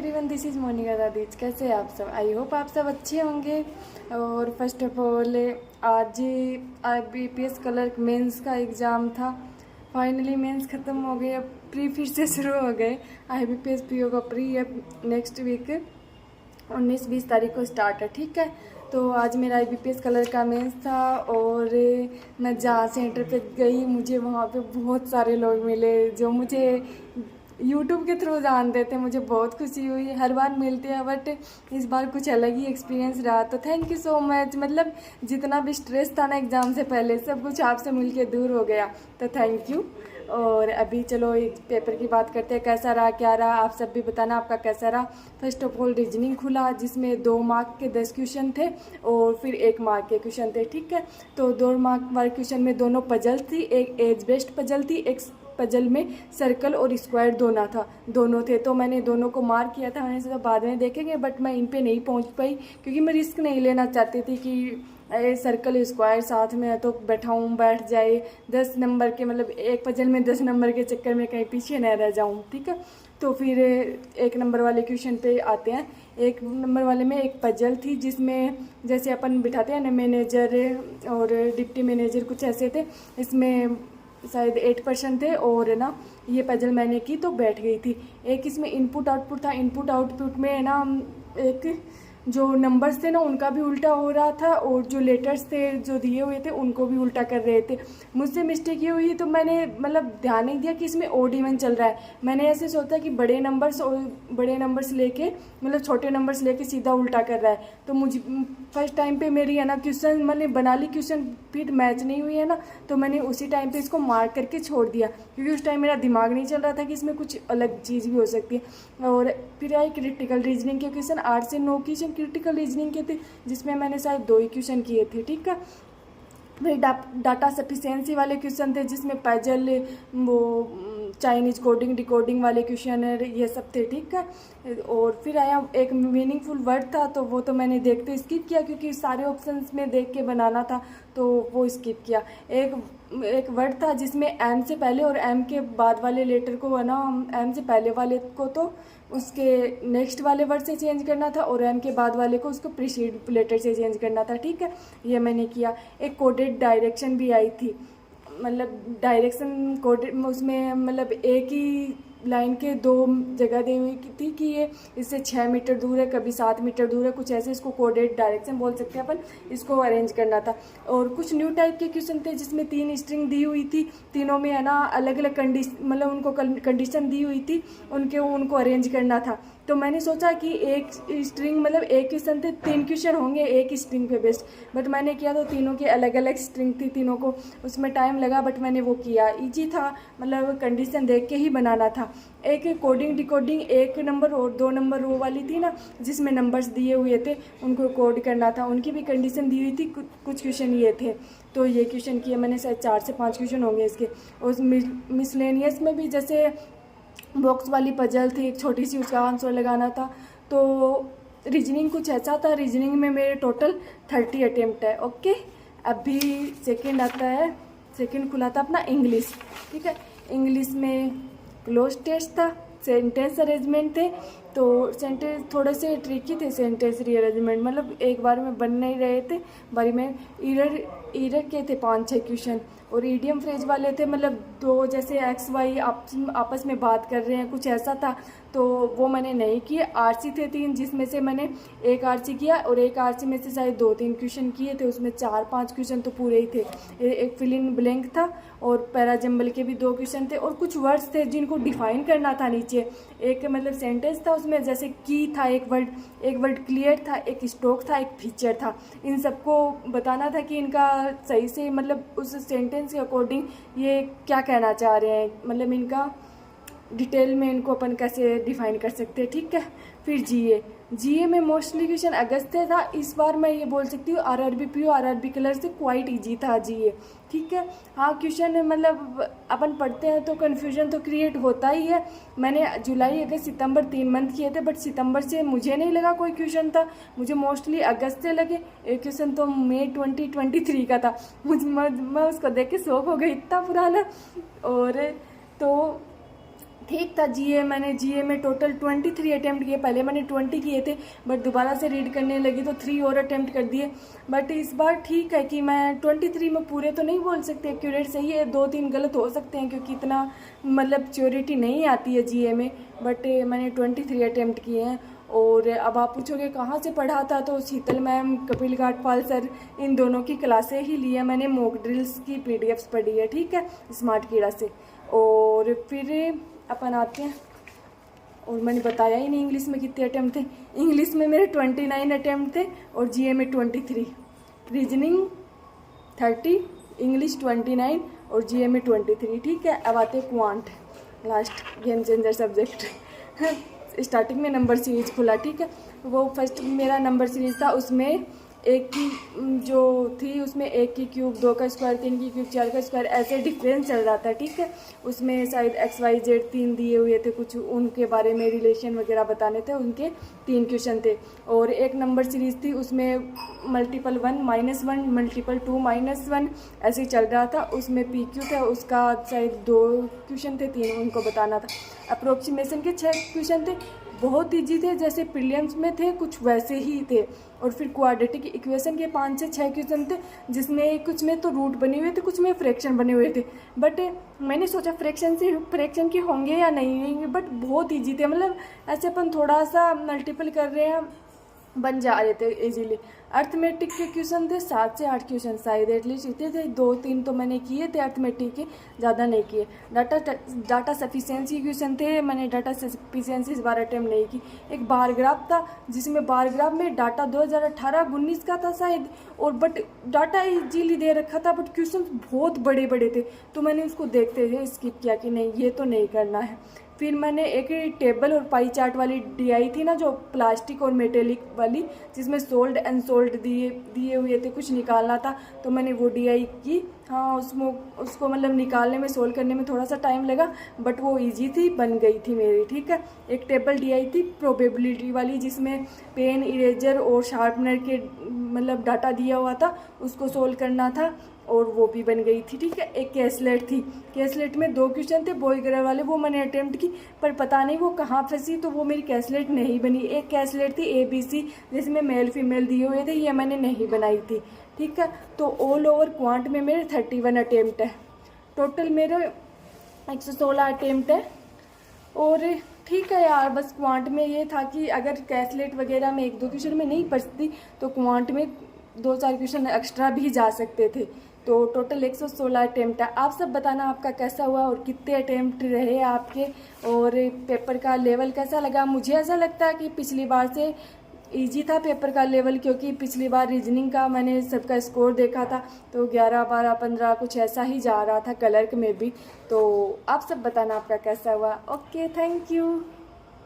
Everyone, this is Monika दादीज। कैसे हैं आप सब? आई होप आप सब अच्छे होंगे। और फर्स्ट ऑफ ऑल आज IBPS क्लर्क मेंस का एग्ज़ाम था। फाइनली मेंस ख़त्म हो गए, अब प्री फिर से शुरू हो गए। IBPS PO का प्री अब नेक्स्ट वीक 19-20 तारीख को स्टार्ट है। ठीक है, तो आज मेरा IBPS कलर का मेंस था और मैं जहाँ सेंटर पे गई मुझे वहाँ पे बहुत सारे लोग मिले जो मुझे यूट्यूब के थ्रू जानते थे। मुझे बहुत खुशी हुई। हर बार मिलते हैं बट इस बार कुछ अलग ही एक्सपीरियंस रहा। तो थैंक यू सो मच। मतलब जितना भी स्ट्रेस था ना एग्ज़ाम से पहले, सब कुछ आपसे मिलके दूर हो गया, तो थैंक यू। और अभी चलो एक पेपर की बात करते हैं, कैसा रहा क्या रहा, आप सब भी बताना आपका कैसा रहा। फर्स्ट ऑफ ऑल रीजनिंग खुला जिसमें 2 मार्क के 10 क्वेश्चन थे और फिर 1 मार्क के क्वेश्चन थे। ठीक है, तो 2 मार्क वाले क्वेश्चन में दोनों पजल थी, एक एज बेस्ड पजल थी, एक पजल में सर्कल और स्क्वायर दोनों थे। तो मैंने दोनों को मार्क किया था। मैंने सोचा बाद में देखेंगे, बट मैं इन पे नहीं पहुंच पाई क्योंकि मैं रिस्क नहीं लेना चाहती थी कि सर्कल स्क्वायर साथ में है तो बैठ जाए 10 नंबर के, मतलब एक पजल में 10 नंबर के चक्कर में कहीं पीछे न रह जाऊँ। ठीक है, तो फिर 1 नंबर वाले क्वेश्चन पे आते हैं। 1 नंबर वाले में एक पजल थी जिसमें जैसे अपन बिठाते हैं ना मैनेजर और डिप्टी मैनेजर, कुछ ऐसे थे। इसमें शायद 8% थे और ना ये पजल मैंने की तो बैठ गई थी। एक इसमें इनपुट आउटपुट था। इनपुट आउटपुट में ना एक जो नंबर्स थे ना उनका भी उल्टा हो रहा था और जो लेटर्स थे जो दिए हुए थे उनको भी उल्टा कर रहे थे। मुझसे मिस्टेक ये हुई तो मैंने मतलब ध्यान नहीं दिया कि इसमें ओड इवन चल रहा है। मैंने ऐसे सोचा कि बड़े नंबर्स लेके मतलब छोटे नंबर्स लेके सीधा उल्टा कर रहा है। तो मुझे फर्स्ट टाइम पे मेरी है ना क्वेश्चन मैंने बना ली, क्वेश्चन फिर मैच नहीं हुई है ना, तो मैंने उसी टाइम पे इसको मार्क करके छोड़ दिया क्योंकि उस टाइम मेरा दिमाग नहीं चल रहा था कि इसमें कुछ अलग चीज़ भी हो सकती है। और फिर आई क्रिटिकल रीजनिंग के क्वेश्चन। 8 से 9 क्वेश्चन क्रिटिकल रीजनिंग के थे जिसमें मैंने शायद 2 ही क्वेश्चन किए थे। ठीक है, फिर डाटा सफिशिएंसी वाले क्वेश्चन थे जिसमें पजल, वो चाइनीज कोडिंग डिकोडिंग वाले क्वेश्चन ये सब थे। ठीक है, और फिर आया एक मीनिंगफुल वर्ड था तो वो तो मैंने देखते स्किप किया क्योंकि सारे ऑप्शंस में देख के बनाना था तो वो स्किप किया। एक वर्ड था जिसमें एम से पहले और एम के बाद वाले लेटर को है ना, एम से पहले वाले को तो उसके नेक्स्ट वाले वर्ड से चेंज करना था और एम के बाद वाले को उसको प्रीसीड लेटर से चेंज करना था। ठीक है, ये मैंने किया। एक कोडेड डायरेक्शन भी आई थी, मतलब डायरेक्शन कोडेड उसमें मतलब एक ही लाइन के 2 जगह दी हुई थी कि ये इससे 6 मीटर दूर है, कभी 7 मीटर दूर है, कुछ ऐसे। इसको कोडेड डायरेक्शन बोल सकते हैं अपन। इसको अरेंज करना था। और कुछ न्यू टाइप के क्वेश्चन थे जिसमें 3 स्ट्रिंग दी हुई थी, तीनों में है ना अलग अलग कंडीशन, मतलब उनको कंडीशन दी हुई थी, उनको अरेंज करना था। तो मैंने सोचा कि एक स्ट्रिंग मतलब एक क्वेश्चन थे, 3 क्वेश्चन होंगे एक स्ट्रिंग पे बेस्ड, बट मैंने किया तो तीनों के अलग अलग स्ट्रिंग थी, तीनों को उसमें टाइम लगा बट मैंने वो किया। इजी था, मतलब कंडीशन देख के ही बनाना था। एक कोडिंग डिकोडिंग 1 नंबर और 2 नंबर वो वाली थी ना जिसमें नंबर्स दिए हुए थे उनको कोड करना था, उनकी भी कंडीशन दी हुई थी। कुछ क्वेश्चन ये थे तो ये क्वेश्चन किए मैंने, शायद 4 से 5 क्वेश्चन होंगे इसके। और मिसलेनियस में भी जैसे बॉक्स वाली पजल थी एक छोटी सी, उसका आंसर लगाना था। तो रीजनिंग कुछ ऐसा था। रीजनिंग में मेरे टोटल 30 अटेम्प्ट है। ओके, अभी सेकंड आता है, सेकंड खुला था अपना इंग्लिश। ठीक है, इंग्लिश में क्लोज टेस्ट था, सेंटेंस अरेंजमेंट थे। तो सेंटेंस थोड़े से ट्रिकी थे, सेंटेंस रीअरेंजमेंट मतलब एक बार में बन नहीं रहे थे, बारी में इरर के थे 5-6 क्वेश्चन। और ईडियम फ्रेज वाले थे, मतलब 2 जैसे एक्स वाई आपस में बात कर रहे हैं, कुछ ऐसा था तो वो मैंने नहीं किए। आरसी थे 3 जिसमें से मैंने एक आरसी किया और एक आरसी में से शायद 2-3 क्वेश्चन किए थे, उसमें 4-5 क्वेश्चन तो पूरे ही थे। एक फिल इन ब्लैंक था और पैराजम्बल के भी 2 क्वेश्चन थे और कुछ वर्ड्स थे जिनको डिफाइन करना था नीचे। एक मतलब सेंटेंस था उसमें, जैसे की था एक वर्ड क्लियर था, एक स्टॉक था, एक फीचर था। इन सबको बताना था कि इनका सही से मतलब उस सेंटेंस के अकॉर्डिंग ये क्या कहना चाह रहे हैं, मतलब इनका डिटेल में इनको अपन कैसे डिफाइन कर सकते हैं। ठीक है, फिर जीए में मोस्टली क्वेश्चन अगस्त से था। इस बार मैं ये बोल सकती हूँ आरआरबी पीओ आरआरबी कलर से क्वाइट इजी था जीए। ठीक है, हाँ क्वेश्चन मतलब अपन पढ़ते हैं तो कन्फ्यूजन तो क्रिएट होता ही है। मैंने जुलाई अगस्त सितंबर 3 मंथ किए थे, बट सितंबर से मुझे नहीं लगा कोई क्वेश्चन था, मुझे मोस्टली अगस्त से लगे। एक क्वेश्चन तो मई 2023 का था, मैं उसको देख के शौक हो गई, इतना पुराना। और तो ठीक था। जीए में टोटल 23 अटैम्प्ट किए, पहले मैंने 20 किए थे, बट दोबारा से रीड करने लगी तो 3 और अटैम्प्ट कर दिए। बट इस बार ठीक है कि मैं 23 में पूरे तो नहीं बोल सकते एक्यूरेट सही है, 2-3 गलत हो सकते हैं क्योंकि इतना मतलब श्योरिटी नहीं आती है जीए में। बट मैंने 23 अटैम्प्ट किए हैं। और अब आप पूछोगे कहाँ से पढ़ा था, तो शीतल मैम, कपिल घाटपाल सर, इन दोनों की क्लासें ही ली है मैंने, मॉक ड्रिल्स की पीडीएफ्स पढ़ी है, ठीक है, स्मार्ट कीड़ा से। और फिर अपन आते हैं, और मैंने बताया ही नहीं इंग्लिश में कितने अटैम्प्ट थे। इंग्लिश में मेरे 29 अटैम्प्ट थे और जीए में 23, रीजनिंग 30, इंग्लिश 29 और जीए में 23, ठीक है। अब आते quant, last game changer subject. Starting में नंबर सीरीज खुला, ठीक है। वो फर्स्ट मेरा नंबर सीरीज था, उसमें एक की जो थी उसमें 1 की क्यूब, 2 का स्क्वायर, 3 की क्यूब, 4 का स्क्वायर, ऐसे डिफरेंस चल रहा था, ठीक है। उसमें शायद XYZ 3 दिए हुए थे, कुछ उनके बारे में रिलेशन वगैरह बताने थे, उनके 3 क्वेश्चन थे। और एक नंबर सीरीज थी, उसमें मल्टीपल 1 -1 मल्टीपल 2 -1 ऐसे ही चल रहा था। उसमें PQ था, उसका शायद 2 क्वेश्चन थे, 3 उनको बताना था। अप्रोक्सीमेशन के 6 क्वेश्चन थे, बहुत ईजी थे, जैसे प्रीलिम्स में थे कुछ वैसे ही थे। और फिर क्वाड्रेटिक इक्वेशन के 5 से 6 क्वेश्चन थे, जिसमें कुछ में तो रूट बने हुए थे, कुछ में फ्रैक्शन बने हुए थे। बट मैंने सोचा फ्रैक्शन के होंगे या नहीं होंगे, बट बहुत ईजी थे, मतलब ऐसे अपन थोड़ा सा मल्टीपल कर रहे हैं, बन जा रहे थे इजीली। अर्थमेटिक के क्वेश्चन थे 7 से 8 क्वेश्चन शायद, एटलीस्ट इतने थे, 2-3 तो मैंने किए थे अर्थमेटिक के, ज़्यादा नहीं किए। डाटा सफिशिएंसी क्वेश्चन थे, मैंने डाटा सफिशिएंसी इस बार अटैम्प्ट नहीं की। एक बार ग्राफ था, जिसमें बार ग्राफ में डाटा 2018-19 का था शायद, और बट डाटा इजीली दे रखा था, बट क्वेश्चन बहुत बड़े बड़े थे, तो मैंने उसको देखते हुए स्किप किया कि नहीं ये तो नहीं करना है। फिर मैंने एक टेबल और पाई चार्ट वाली DI थी ना, जो प्लास्टिक और मेटेलिक वाली, जिसमें सोल्ड अनसोल्ड दिए हुए थे, कुछ निकालना था, तो मैंने वो DI की। हाँ, उसको मतलब निकालने में, सोल्व करने में थोड़ा सा टाइम लगा, बट वो इजी थी, बन गई थी मेरी, ठीक है। एक टेबल DI थी प्रोबेबिलिटी वाली, जिसमें पेन, इरेजर और शार्पनर के मतलब डाटा दिया हुआ था, उसको सोल्व करना था, और वो भी बन गई थी, ठीक है। एक कैसलेट थी, कैसलेट में 2 क्वेश्चन थे बॉय गर्ल वाले, वो मैंने अटेम्प्ट की, पर पता नहीं वो कहाँ फंसी, तो वो मेरी कैसलेट नहीं बनी। एक कैसलेट थी ABC, जिसमें मेल फीमेल दिए हुए थे, ये मैंने नहीं बनाई थी, ठीक है। तो ऑल ओवर क्वांट में मेरे 31 अटेम्प्ट है, टोटल मेरे 116 अटेम्प्ट है। और ठीक है यार, बस क्वांट में ये था कि अगर कैसलेट वगैरह में 1-2 क्वेश्चन में नहीं फंसती, तो क्वांट में 2-4 क्वेश्चन एक्स्ट्रा भी जा सकते थे। तो टोटल 116 अटेम्प्ट है। आप सब बताना आपका कैसा हुआ और कितने अटेम्प्ट रहे आपके, और पेपर का लेवल कैसा लगा। मुझे ऐसा लगता है कि पिछली बार से इजी था पेपर का लेवल, क्योंकि पिछली बार रीजनिंग का मैंने सबका स्कोर देखा था, तो 11, 12, 15 कुछ ऐसा ही जा रहा था, क्लर्क में भी। तो आप सब बताना आपका कैसा हुआ। Okay, thank you.